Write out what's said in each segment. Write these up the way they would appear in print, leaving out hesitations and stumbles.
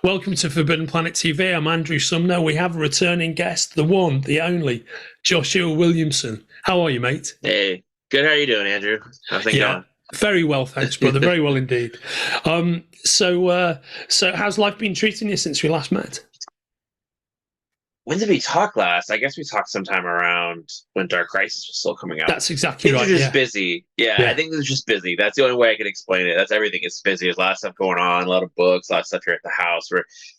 Welcome to Forbidden Planet TV. I'm Andrew Sumner. We have a returning guest, the one, the only, Joshua Williamson. How are you, mate? Hey, good. How are you doing, Andrew? How's things Yeah, going? very well, thanks, brother. Very well indeed. So how's life been treating you since we last met? When did we talk last? I guess we talked sometime around when Dark Crisis was still coming out. That's exactly Things are right. just Yeah, busy. Yeah, I yeah, think it's just busy. That's the only way I can explain it. That's everything is busy. There's a lot of stuff going on, a lot of books, a lot of stuff here at the house.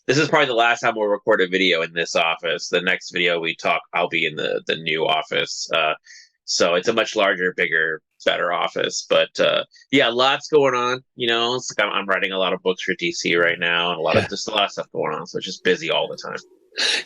This is probably the last time we'll record a video in this office. The next video we talk, I'll be in the new office. So it's a much larger, bigger, better office. But yeah, lots going on. It's like I'm writing a lot of books for DC right now, and yeah. a lot of stuff going on. So it's just busy all the time.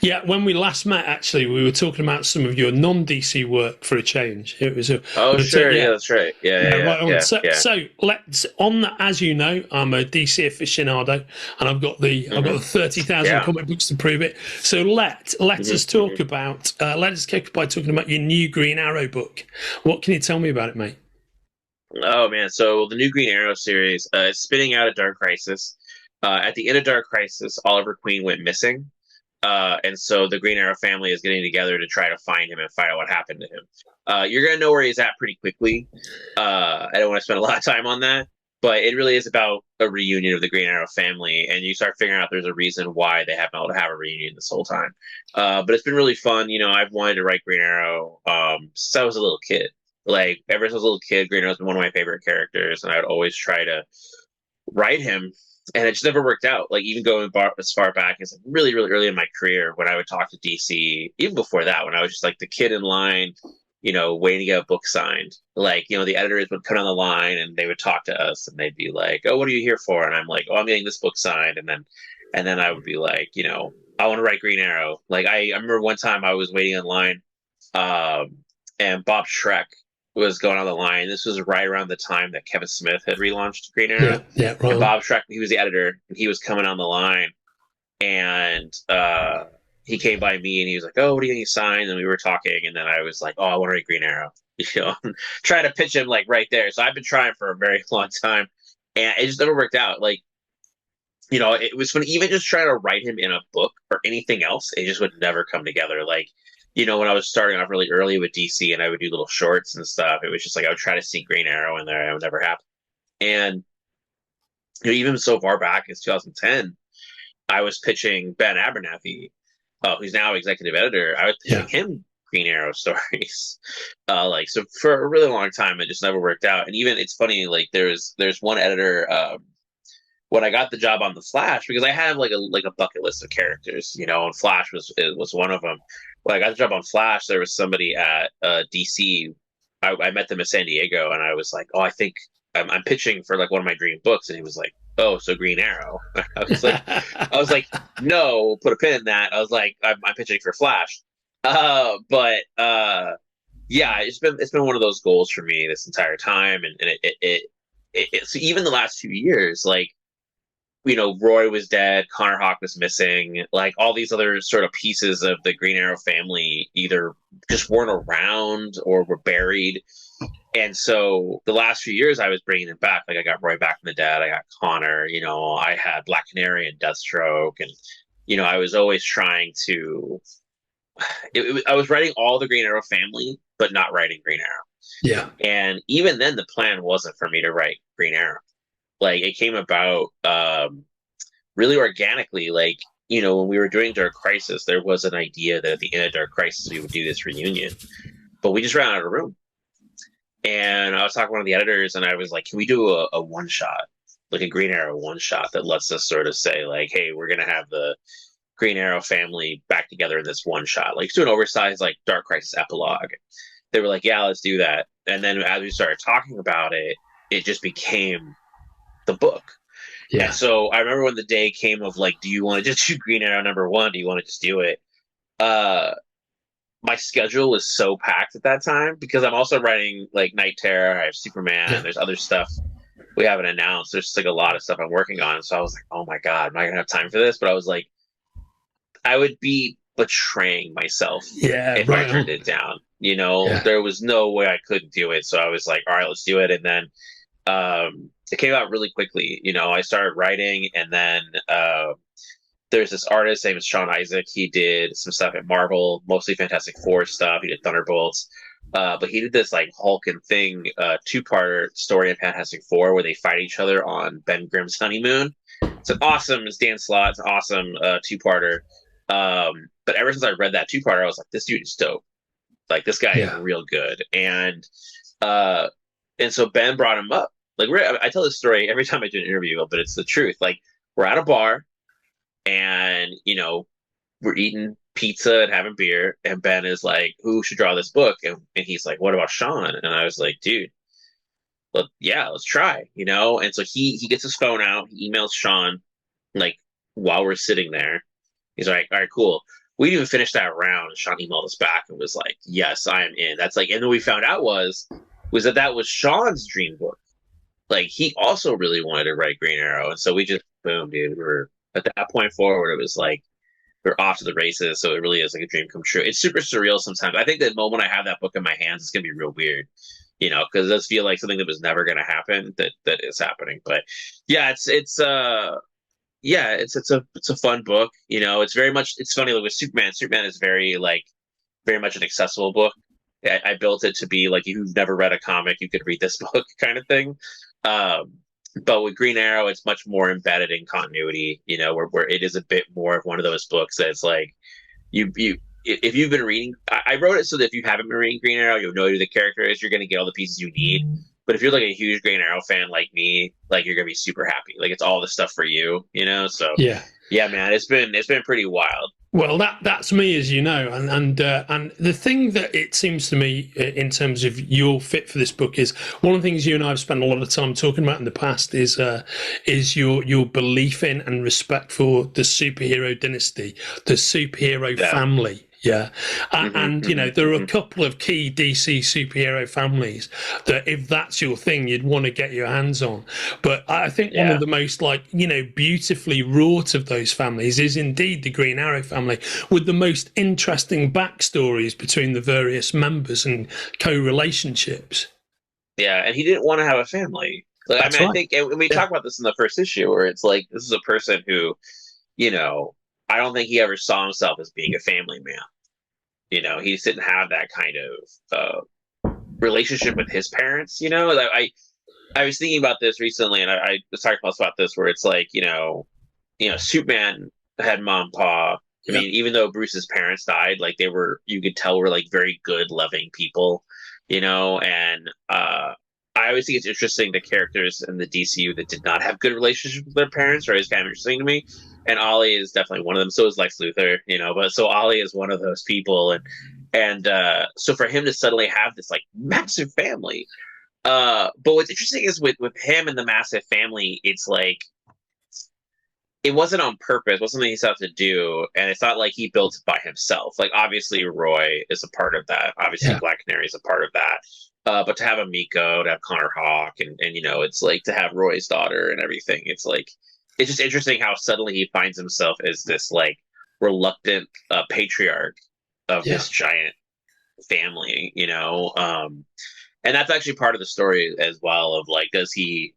Yeah, when we last met, actually, we were talking about some of your non-DC work for a change. It was a, Oh, sure. Yeah, yeah, that's right. Yeah, yeah, yeah, yeah, right on. yeah, So, yeah. so let's on that. As you know, I'm a DC aficionado, and I've got the 30,000 Yeah. comic books to prove it. So let us talk Hmm. about let us kick by talking about your new Green Arrow book. What can you tell me about it, mate? Oh man, so the new Green Arrow series is spinning out a Dark Crisis. At the end of Dark Crisis, Oliver Queen went missing, and so the Green Arrow family is getting together to try to find him and find out what happened to him. You're gonna know where he's at pretty quickly. I don't want to spend a lot of time on that, but it really is about a reunion of the Green Arrow family, and you start figuring out there's a reason why they haven't been able to have a reunion this whole time. But it's been really fun. I've wanted to write Green Arrow since I was a little kid. Like ever since I was a little kid, Green Arrow's been one of my favorite characters, and I would always try to write him, and it just never worked out. Like even going as far back as like really, really early in my career, when I would talk to DC, even before that, when I was just like the kid in line, waiting to get a book signed. Like, the editors would come on the line and they would talk to us, and they'd be like, "Oh, what are you here for?" And I'm like, "Oh, I'm getting this book signed." And then I would be like, "I want to write Green Arrow." Like I remember one time I was waiting in line, um, and Bob Schreck was going on the line. This was right around the time that Kevin Smith had relaunched Green Yeah, Arrow. yeah, right And on. Bob Schreck, he was the editor, and he was coming on the line, and he came by me and he was like, "Oh, what are you going to sign?" And we were talking, and then I was like, "Oh, I want to write Green Arrow." Trying to pitch him like right there. So I've been trying for a very long time, and it just never worked out. Like, it was when even just trying to write him in a book or anything else, it just would never come together. Like, when I was starting off really early with DC and I would do little shorts and stuff, it was just like I would try to see Green Arrow in there, and it would never happen. And even so far back as 2010, I was pitching Ben Abernathy, who's now executive editor. I was Yeah, pitching him Green Arrow stories, like so for a really long time. It just never worked out. And even it's funny, like there's one editor. When I got the job on the Flash, because I have like a bucket list of characters, and Flash was one of them. When I got the job on Flash, there was somebody at DC. I met them in San Diego, and I was like, "Oh, I think I'm pitching for like one of my dream books," and he was like, "Oh, so Green Arrow." I was like, "No, put a pin in that." I was like, I'm pitching for Flash." But yeah, it's been one of those goals for me this entire time, and so even the last 2 years, like, Roy was dead, Connor Hawk was missing, like all these other sort of pieces of the Green Arrow family either just weren't around or were buried. And so the last few years I was bringing them back. Like I got Roy back from the dead, I got Connor, I had Black Canary and Deathstroke, and I was always trying to. I was writing all the Green Arrow family, but not writing Green Arrow. yeah, And even then, the plan wasn't for me to write Green Arrow. Like it came about really organically. Like when we were doing Dark Crisis, there was an idea that at the end of Dark Crisis we would do this reunion, but we just ran out of room. And I was talking to one of the editors, and I was like, "Can we do a one shot, like a Green Arrow one shot that lets us sort of say like, hey, we're gonna have the Green Arrow family back together in this one shot, like do an oversized like Dark Crisis epilogue." They were like, "Yeah, let's do that." And then as we started talking about it, it just became the book. And yeah, so I remember when the day came of like, do you want to just do Green Arrow #1? Do you want to just do it? Uh, my schedule was so packed at that time because I'm also writing like Night Terror. I have Superman. yeah, There's other stuff we haven't announced. There's just like a lot of stuff I'm working on. So I was like, oh my God, am I gonna have time for this? But I was like, I would be betraying myself yeah, if I right turned on. it down. Yeah, There was no way I couldn't do it. So I was like, all right, let's do it. And then it came out really quickly. I started writing, and then there's this artist named Sean Izaakse. He did some stuff at Marvel, mostly Fantastic Four stuff. He did Thunderbolts. But he did this like Hulk and Thing two-parter story in Fantastic Four where they fight each other on Ben Grimm's honeymoon. It's Dan Slott. It's an awesome two-parter. But ever since I read that two-parter, I was like, this dude is dope. Like, this guy is real good. And so Ben brought him up. Like, I tell this story every time I do an interview, but it's the truth. Like, we're at a bar, and we're eating pizza and having beer, and Ben is like, who should draw this book? And he's like, what about Sean? And I was like, dude, let's try, and so he gets his phone out, he emails Sean, like, while we're sitting there. He's like, all right, cool, we didn't even finish that round, and Sean emailed us back and was like, yes, I am in. That's like, and then we found out was that was Sean's dream book. Like, he also really wanted to write Green Arrow, and so we just, boom, dude, we were at that point forward, it was like we're off to the races. So it really is like a dream come true. It's super surreal sometimes. I think the moment I have that book in my hands, it's gonna be real weird, because it does feel like something that was never gonna happen that is happening. But yeah, it's a fun book. It's very much, it's funny, like with Superman. Superman is very much an accessible book. I built it to be like, if you've never read a comic, you could read this book kind of thing. But with Green Arrow, it's much more embedded in continuity, where it is a bit more of one of those books that's like, if you've been reading, I wrote it so that if you haven't been reading Green Arrow, you'll know who the character is. You're going to get all the pieces you need. But if you're like a huge Green Arrow fan like me, like, you're going to be super happy. Like, it's all the stuff for you, So yeah, man, it's been pretty wild. Well, that's me, as you know, and the thing that it seems to me in terms of your fit for this book is one of the things you and I have spent a lot of time talking about in the past is your belief in and respect for the superhero dynasty, the superhero family. Yeah. And there are a couple of key DC superhero families that, if that's your thing, you'd want to get your hands on. But I think one of the most beautifully wrought of those families is indeed the Green Arrow family, with the most interesting backstories between the various members and co-relationships. Yeah. And he didn't want to have a family. Like, I think, and we talk about this in the first issue, where it's like, this is a person who, I don't think he ever saw himself as being a family man. He just didn't have that kind of relationship with his parents. I was thinking about this recently, and I was talking about this, where it's like, Superman had mom and pa. I mean, even though Bruce's parents died, like, you could tell were like very good, loving people, and I always think it's interesting, the characters in the DCU that did not have good relationships with their parents are always kind of interesting to me. And Ollie is definitely one of them. So is Lex Luthor, but so Ollie is one of those people. And so for him to suddenly have this like massive family, but what's interesting is with him and the massive family, it's like, it wasn't on purpose. It wasn't something he set out to do. And it's not like he built it by himself. Like, obviously Roy is a part of that. Obviously Black Canary is a part of that. But to have a Miko, to have Connor Hawke, and it's like to have Roy's daughter and everything, it's like, it's just interesting how suddenly he finds himself as this like reluctant patriarch of this giant family, and that's actually part of the story as well, of like, does he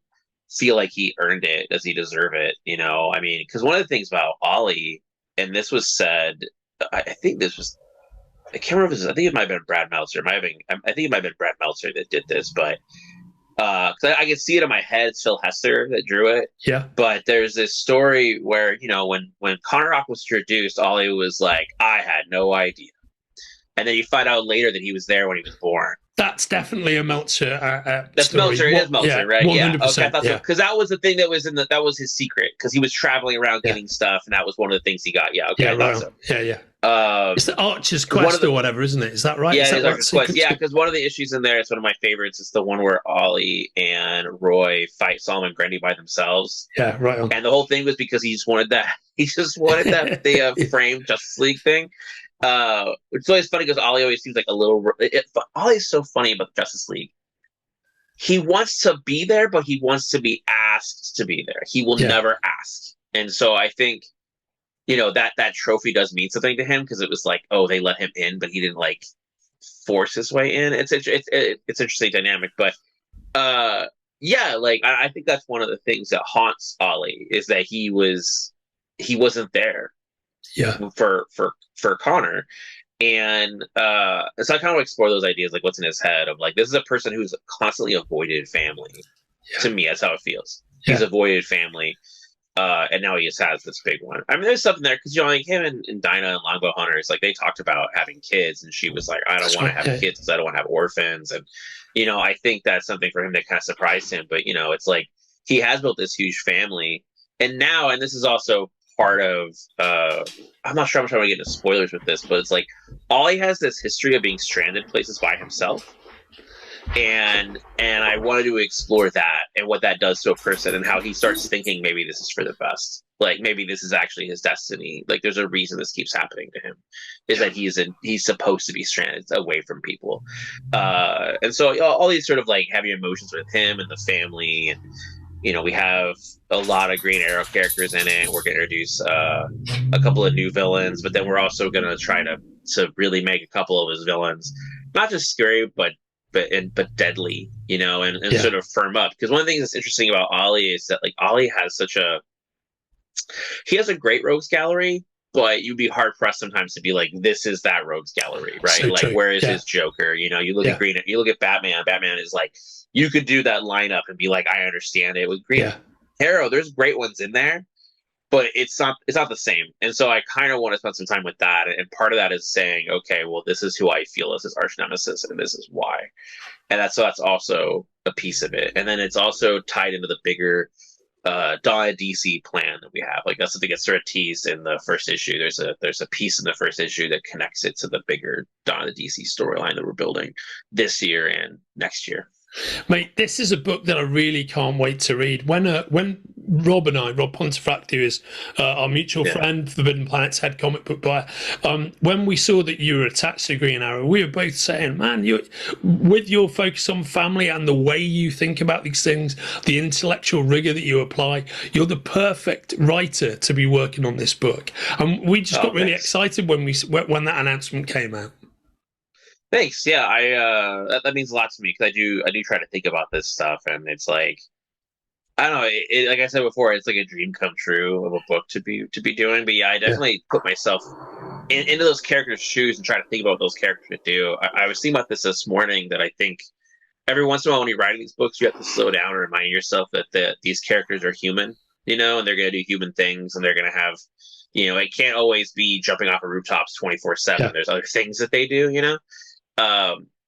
feel like he earned it? Does he deserve it? I mean, because one of the things about Ollie, and this was said, I think this was, I can't remember if this, I think it might have been Brad Meltzer. I think it might have been Brad Meltzer that did this, but because I can see it in my head, it's Phil Hester that drew it. Yeah. But there's this story where, when Connor Hawke was introduced, Ollie was like, I had no idea. And then you find out later that he was there when he was born. That's definitely a Meltzer. That's story. Meltzer. It is Meltzer, right? 100%, okay, because that was the thing that was that was his secret, because he was traveling around getting stuff, and that was one of the things he got. Yeah. Okay. Yeah. Right. So. Yeah. It's the Archer's Quest or whatever, isn't it? Is that right? Yeah, it's Archer's Quest. Yeah, because one of the issues in there, it's one of my favorites. It's the one where Ollie and Roy fight Solomon Grundy by themselves. Yeah, right on. And the whole thing was because he just wanted that. He just wanted that the framed Justice League thing. It's always funny because Ollie always seems like a little. Ollie's so funny about the Justice League. He wants to be there, but he wants to be asked to be there. He will never ask, and so I think, that trophy does mean something to him, because it was like, oh, they let him in, but he didn't like force his way in. It's interesting dynamic, but like I think that's one of the things that haunts Ollie, is that he was he wasn't there Yeah. for Connor. And so I kind of explore those ideas, like what's in his head of like, this is a person who's constantly avoided family. Yeah. To me, that's how it feels. Yeah. He's avoided family. And now he just has this big one. I mean, there's something there because, you know, like him and Dinah and Longbow Hunters, like they talked about having kids, and she was like, I don't want to have kids because I don't want to have orphans. And, you know, I think that's something for him that kind of surprised him. But, you know, it's like he has built this huge family. And now, and this is also part of, I'm not sure how much I want to get into spoilers with this, but it's like Ollie has this history of being stranded places by himself. And I wanted to explore that and what that does to a person and how he starts thinking maybe this is for the best. Like maybe this is actually his destiny. Like there's a reason this keeps happening to him, is that he's supposed to be stranded away from people. And so, you know, all these sort of like heavy emotions with him and the family, and you know, we have a lot of Green Arrow characters in it. We're going to introduce a couple of new villains, but then we're also going to try to really make a couple of his villains not just scary, but deadly, you know, and sort of firm up. Because one of the things that's interesting about Ollie is that like Ollie has he has a great rogues gallery, but you'd be hard pressed sometimes to be like, this is that rogues gallery, right? So like, true. Where is his Joker? You know, you look at you look at Batman. Batman is like, you could do that lineup and be like, I understand it. With Green Arrow, there's great ones in there, but it's not the same. And so I kind of want to spend some time with that. And part of that is saying, okay, well, this is who I feel as his arch nemesis, and this is why. And that's also a piece of it. And then it's also tied into the bigger Dawn of DC plan that we have. Like that's something that's sort of teased in the first issue. There's a piece in the first issue that connects it to the bigger Dawn of DC storyline that we're building this year and next year. Mate, this is a book that I really can't wait to read. When Rob Pontefract, who is our mutual friend, Forbidden Planet's head comic book buyer, when we saw that you were attached to Green Arrow, we were both saying, man, you, with your focus on family and the way you think about these things, the intellectual rigor that you apply, you're the perfect writer to be working on this book. And we just got really excited when that announcement came out. Thanks. Yeah, that means a lot to me because I do try to think about this stuff, and it's like, I don't know. Like I said before, it's like a dream come true of a book to be doing. But yeah, I definitely put myself into those characters' shoes and try to think about what those characters would do. I was thinking about this morning that I think every once in a while when you're writing these books, you have to slow down and remind yourself that these characters are human, you know, and they're going to do human things, and they're going to have, you know, it can't always be jumping off of rooftops 24/7. There's other things that they do, you know.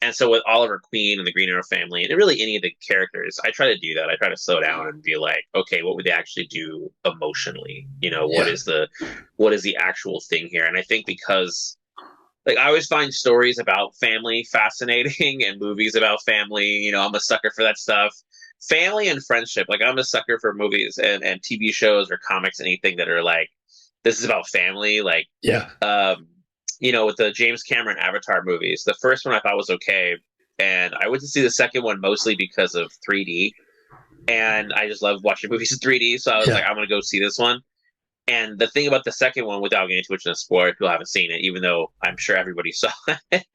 And so with Oliver Queen and the Green Arrow family, and really any of the characters, I try to do that. I try to slow down and be like, okay, what would they actually do emotionally? You know, what is the actual thing here? And I think because, like, I always find stories about family fascinating and movies about family. You know, I'm a sucker for that stuff. Family and friendship. Like, I'm a sucker for movies and TV shows or comics, anything that are like, this is about family. Like, you know, with the James Cameron Avatar movies, the first one I thought was okay. And I went to see the second one mostly because of 3D. And I just love watching movies in 3D. So I was like, I'm going to go see this one. And the thing about the second one, without getting too much in a spoiler, if people haven't seen it, even though I'm sure everybody saw it,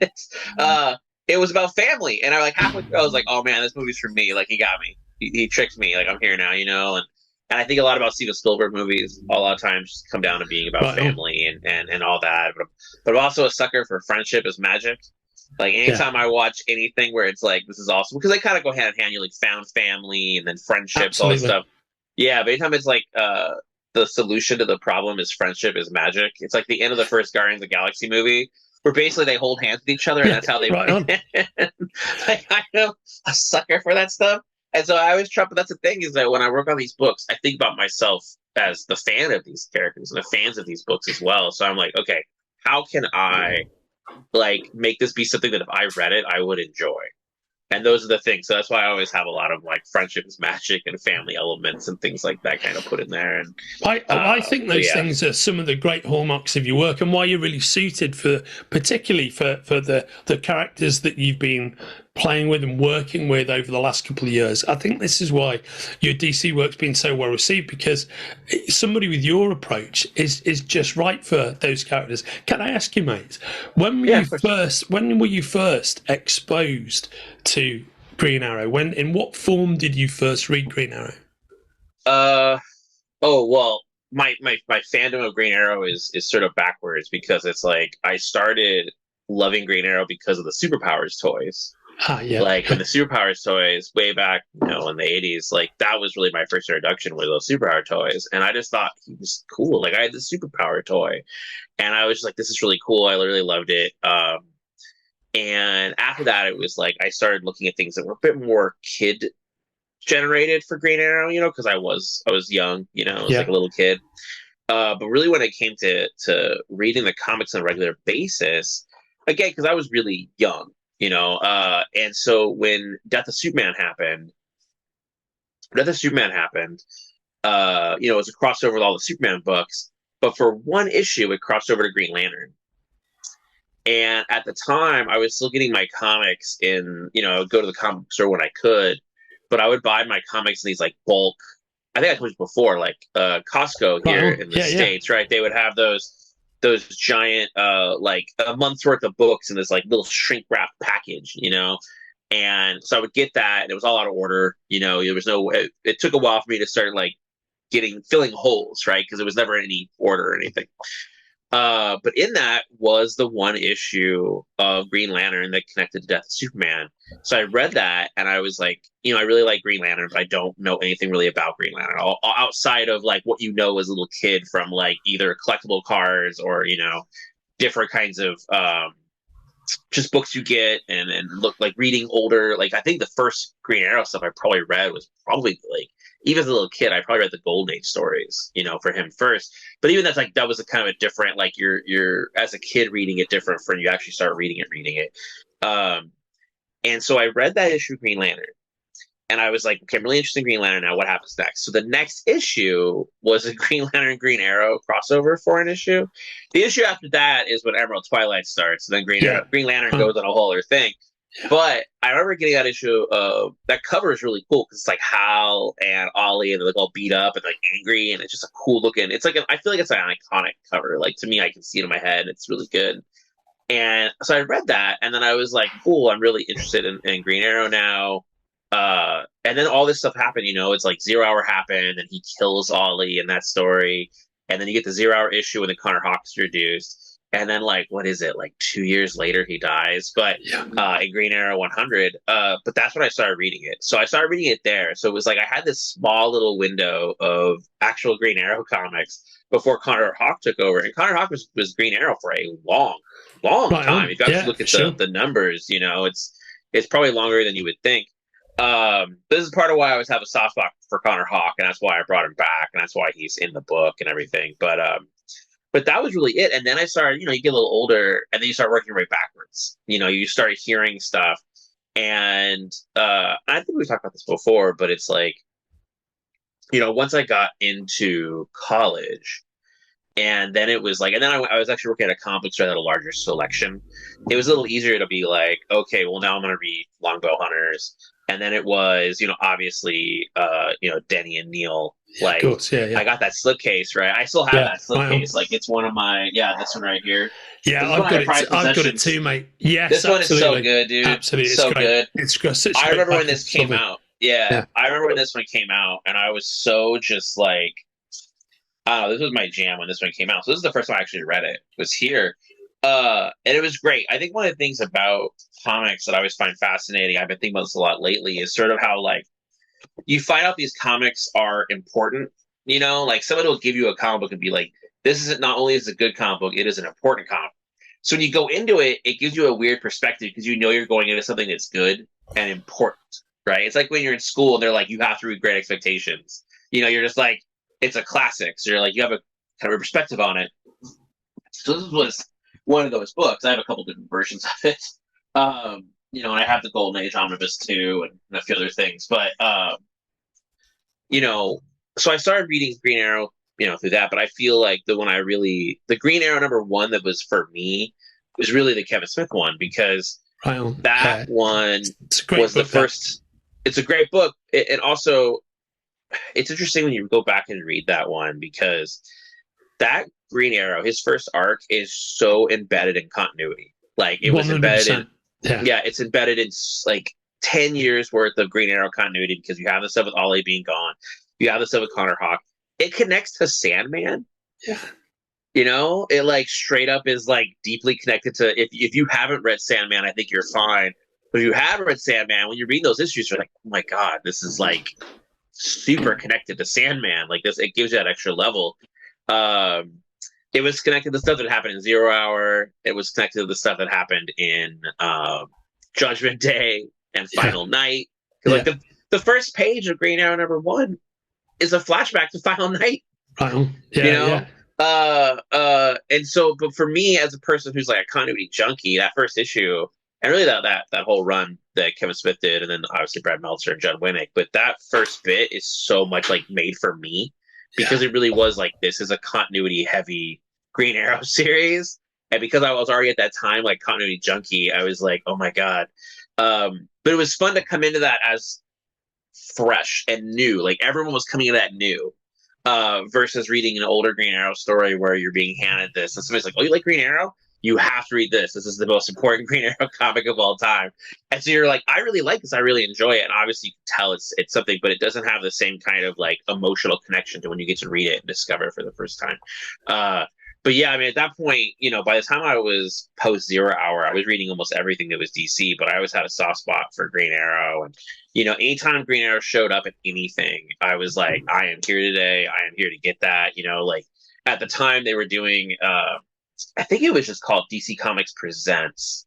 it was about family. And I like halfway through, I was like, oh man, this movie's for me. Like, he got me. He tricked me. Like, I'm here now, you know? And I think a lot about Steven Spielberg movies a lot of times come down to being about family and all that. But I'm also a sucker for friendship as magic. Like anytime I watch anything where it's like, this is awesome, because they kind of go hand in hand. You like found family and then friendships, all this stuff. Yeah, but anytime it's like the solution to the problem is friendship is magic. It's like the end of the first Guardians of the Galaxy movie, where basically they hold hands with each other and that's how they win. Like, I'm a sucker for that stuff. And so I always try, but that's the thing is that when I work on these books, I think about myself as the fan of these characters and the fans of these books as well. So I'm like, okay, how can I like make this be something that if I read it, I would enjoy? And those are the things. So that's why I always have a lot of like friendship is magic and family elements and things like that kind of put in there. And I think those things are some of the great hallmarks of your work and why you're really suited for, particularly for the characters that you've been playing with and working with over the last couple of years. I think this is why your DC work's been so well received, because somebody with your approach is just right for those characters. Can I ask you, mate, when were you first exposed to Green Arrow? In what form did you first read Green Arrow? Oh well, my fandom of Green Arrow is sort of backwards, because it's like I started loving Green Arrow because of the Superpowers toys. Yeah. Like when the Superpowers toys way back, in the 80s, like that was really my first introduction with those Superpower toys. And I just thought he was cool. Like I had the Superpower toy and I was just like, this is really cool. I literally loved it. And after that, it was like I started looking at things that were a bit more kid generated for Green Arrow, because I was young, I was like a little kid. But really when it came to reading the comics on a regular basis, again, because I was really young, and so when Death of Superman happened, it was a crossover with all the Superman books, but for one issue, it crossed over to Green Lantern. And at the time, I was still getting my comics in, go to the comic store when I could, but I would buy my comics in these like bulk. I think I told you before, like Costco here in the States, right? They would have those giant, like a month's worth of books in this like little shrink wrap package, And so I would get that, and it was all out of order. There was no. It took a while for me to start like filling holes, right? Because it was never in any order or anything. But in that was the one issue of Green Lantern that connected to Death of Superman. So I read that and I was like, I really like Green Lantern, but I don't know anything really about Green Lantern outside of like what as a little kid from like either collectible cards or, different kinds of just books you get and look like reading older. Like I think the first Green Arrow stuff I probably read was probably like, even as a little kid, I probably read the Golden Age stories, for him first. But even that was a kind of a different, like you're as a kid reading it different from you actually start reading it. And so I read that issue of Green Lantern, and I was like, okay, I'm really interested in Green Lantern now. What happens next? So the next issue was a Green Lantern Green Arrow crossover for an issue. The issue after that is when Emerald Twilight starts. And then Green Lantern goes on a whole other thing. But I remember getting that issue. That cover is really cool because it's like Hal and Ollie, and they're like all beat up and like angry, and it's just a cool looking. It's like I feel like it's an iconic cover. Like to me, I can see it in my head. It's really good. And so I read that, and then I was like, cool. I'm really interested in Green Arrow now. And then all this stuff happened. It's like 0 Hour happened, and he kills Ollie in that story, and then you get the 0 Hour issue when the Connor Hawk's introduced. And then, like, what is it? Like 2 years later, he dies. But in Green Arrow 100, but that's when I started reading it. So I started reading it there. So it was like I had this small little window of actual Green Arrow comics before Connor Hawk took over. And Connor Hawk was Green Arrow for a long time. If you actually look at the numbers, it's probably longer than you would think. This is part of why I always have a soft spot for Connor Hawk, and that's why I brought him back, and that's why he's in the book and everything. But that was really it. And then I started, you get a little older, and then you start working right backwards. You started hearing stuff. And I think we've talked about this before, but it's like, once I got into college, and then it was like, and then I was actually working at a comic book store that had a larger selection. It was a little easier to be like, okay, well, now I'm going to read Longbow Hunters. And then it was, obviously, Denny and Neil. Like, I got that slipcase, right? I still have that slipcase. Like, it's one of my, this one right here. Yeah, I've got it too, mate. Yes, this one is so good, dude. Absolutely, it's so good. It's such I remember when this came out. Yeah, I remember when this one came out, and I was so just like, I don't know, this was my jam when this one came out. So this is the first time I actually read it. Was here. And it was great. I think one of the things about comics that I always find fascinating, I've been thinking about this a lot lately, is sort of how like you find out these comics are important. Like somebody will give you a comic book and be like, this isn't, not only is it a good comic book, it is an important comic. So when you go into it, it gives you a weird perspective because you're going into something that's good and important, right? It's like when you're in school and they're like, you have to read Great Expectations. You're just like, it's a classic. So you're like, you have a kind of a perspective on it. So this was one of those books. I have a couple different versions of it. And I have the Golden Age Omnibus too, and a few other things. But, so I started reading Green Arrow, through that. But I feel like the Green Arrow #1 that was for me was really the Kevin Smith one, because that one was the first. It's a great book. And also, it's interesting when you go back and read that one, because that Green Arrow, his first arc, is so embedded in continuity. Like it was 100%. Embedded in, it's embedded in like 10 years worth of Green Arrow continuity, because you have the stuff with Ollie being gone, you have the stuff with Connor Hawk, it connects to Sandman. Yeah. You know, it like straight up is like deeply connected to. If you haven't read Sandman, I think you're fine. But if you have read Sandman, when you read those issues, you're like, oh my god, this is like super connected to Sandman. Like this, it gives you that extra level. It was connected to stuff that happened in Zero Hour. It was connected to the stuff that happened in Judgment Day and Final Night. Like the first page of Green Arrow #1 is a flashback to Final Night. Right on. Yeah, you know? And so, but for me, as a person who's like a continuity junkie, that first issue, and really that whole run that Kevin Smith did, and then obviously Brad Meltzer and Judd Winnick, but that first bit is so much like made for me because it really was like, this is a continuity heavy Green Arrow series. And because I was already at that time like continuity junkie, I was like, oh my god. But it was fun to come into that as fresh and new. Like everyone was coming into that new. Versus reading an older Green Arrow story where you're being handed this and somebody's like, oh, you like Green Arrow? You have to read this. This is the most important Green Arrow comic of all time. And so you're like, I really like this. I really enjoy it. And obviously you can tell it's something, but it doesn't have the same kind of like emotional connection to when you get to read it and discover it for the first time. But yeah, I mean, at that point, you know, by the time I was post Zero Hour, I was reading almost everything that was DC, but I always had a soft spot for Green Arrow. And, you know, anytime Green Arrow showed up in anything, I was like, I am here today. I am here to get that. You know, like at the time they were doing, I think it was just called DC Comics Presents.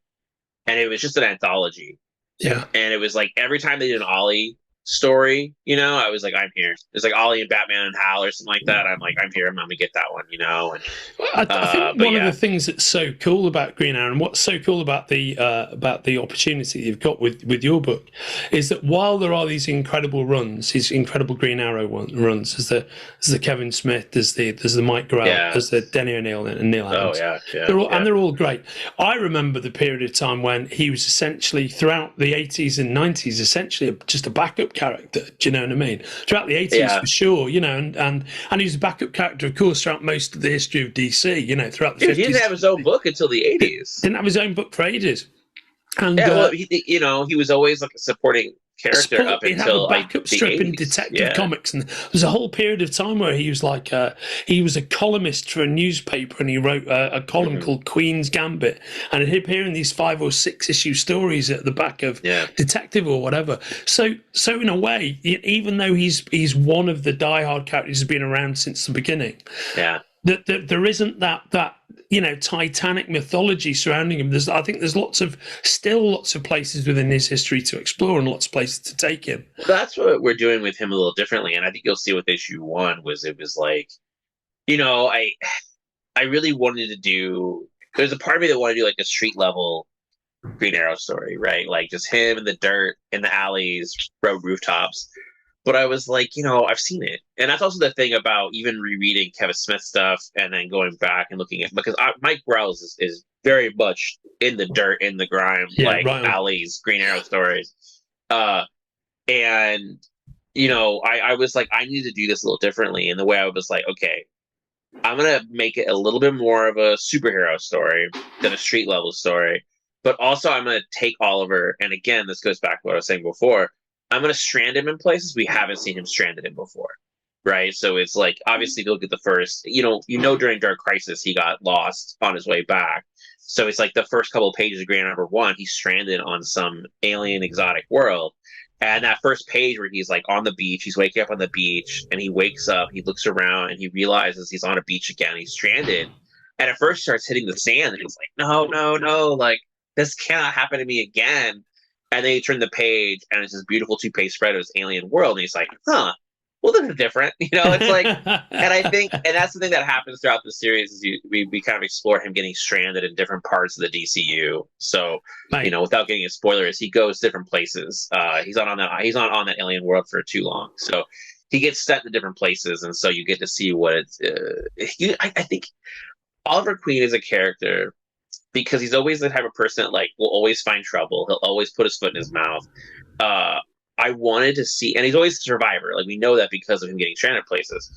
And it was just an anthology. Yeah. And it was like every time they did an Ollie story, you know, I was like, I'm here. It's like Ollie and Batman and Hal or something like that. I'm like, I'm here. I'm gonna get that one, you know. And I think one of the things that's so cool about Green Arrow, and what's so cool about the opportunity you've got with your book, is that while there are these incredible runs, these incredible Green Arrow runs, there's the Kevin Smith, there's the Mike Grell, there's the Denny O'Neil and Neil Adams. And they're all great. I remember the period of time when he was essentially throughout the 80s and 90s, essentially just a backup character. Do you know what I mean? Throughout the 80s, for sure, you know, and he was a backup character, of course, throughout most of the history of DC, you know, throughout the 50s. He didn't have his own book until the 80s. Didn't have his own book for ages. And well, you know, he was always like a supporting character up until a backup strip in Detective Comics, and there was a whole period of time where he was like he was a columnist for a newspaper, and he wrote a column called Queen's Gambit, and he'd appear in these 5 or 6 issue stories at the back of Detective or whatever. So in a way, even though he's one of the diehard characters who's been around since the beginning, that there isn't that you know, Titanic mythology surrounding him. I think there's lots of places within his history to explore and lots of places to take him. Well, that's what we're doing with him a little differently, and I think you'll see with issue 1 was it was like, you know, I really wanted to do. There's a part of me that wanted to do like a street level Green Arrow story, right? Like just him in the dirt, in the alleys, road rooftops. But I was like, you know, I've seen it. And that's also the thing about even rereading Kevin Smith stuff and then going back and looking at, because Mike Grell is very much in the dirt, in the grime, alleys, Green Arrow stories. And, you know, I was like, I need to do this a little differently. And the way I was like, okay, I'm going to make it a little bit more of a superhero story than a street level story. But also I'm going to take Oliver, and again, this goes back to what I was saying before, I'm going to strand him in places we haven't seen him stranded in before, right? So it's like, obviously, look at the first, you know, during Dark Crisis, he got lost on his way back. So it's like the first couple of pages of Green Arrow #1, he's stranded on some alien exotic world. And that first page where he's like on the beach, he's waking up on the beach, and he wakes up, he looks around, and he realizes he's on a beach again, he's stranded. And at first starts hitting the sand, and he's like, no, like, this cannot happen to me again. And then you turn the page, and it's this beautiful 2-page spread of this alien world, and he's like, well, this is different. You know, it's like, and I think, and that's the thing that happens throughout the series is we kind of explore him getting stranded in different parts of the DCU. So, you know, without getting a spoilers, he goes different places. He's not on that alien world for too long. So he gets set in different places, and so you get to see what it's. I think Oliver Queen is a character, because he's always the type of person that like will always find trouble. He'll always put his foot in his mouth. I wanted to see, and he's always a survivor. Like we know that because of him getting stranded places.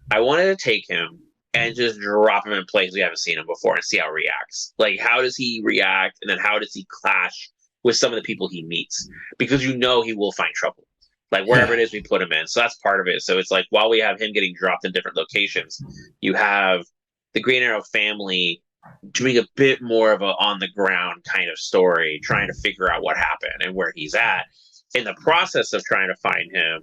I wanted to take him and just drop him in places we haven't seen him before and see how he reacts. Like how does he react, and then how does he clash with some of the people he meets? Because you know he will find trouble. like wherever it is we put him in. So that's part of it. So it's like while we have him getting dropped in different locations, you have the Green Arrow family doing a bit more of a on the ground kind of story, trying to figure out what happened and where he's at. In the process of trying to find him,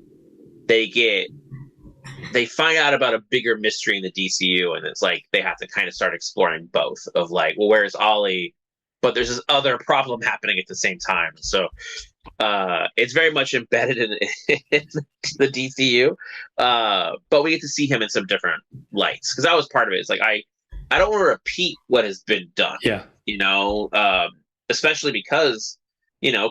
they find out about a bigger mystery in the DCU, and it's like they have to kind of start exploring both of like, well, where's Ollie? But there's this other problem happening at the same time. So it's very much embedded in the DCU, but we get to see him in some different lights, because that was part of it. It's like I don't want to repeat what has been done. Yeah, especially because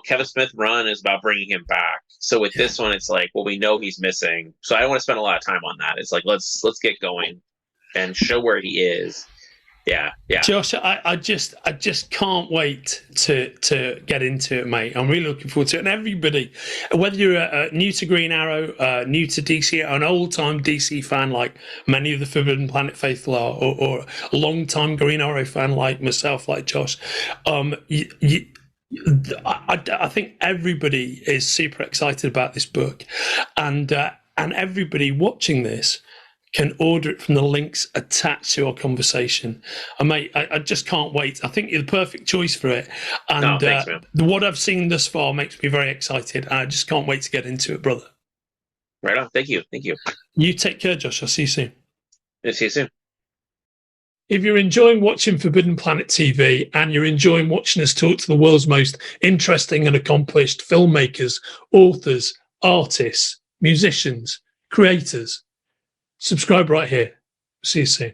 Kevin Smith run is about bringing him back. So with this one, it's like, well, we know he's missing, so I don't want to spend a lot of time on that. It's like let's get going and show where he is. Yeah. Josh, I just can't wait to get into it, mate. I'm really looking forward to it. And everybody, whether you're new to Green Arrow, new to DC, or an old-time DC fan like many of the Forbidden Planet faithful are, or a long-time Green Arrow fan like myself, like Josh, I think everybody is super excited about this book, and everybody watching this can order it from the links attached to our conversation. And mate, I just can't wait. I think you're the perfect choice for it. And thanks, man. What I've seen thus far makes me very excited. I just can't wait to get into it, brother. Right on. Thank you. You take care, Josh. I'll see you soon. See you soon. If you're enjoying watching Forbidden Planet TV and you're enjoying watching us talk to the world's most interesting and accomplished filmmakers, authors, artists, musicians, creators, subscribe right here. See you soon.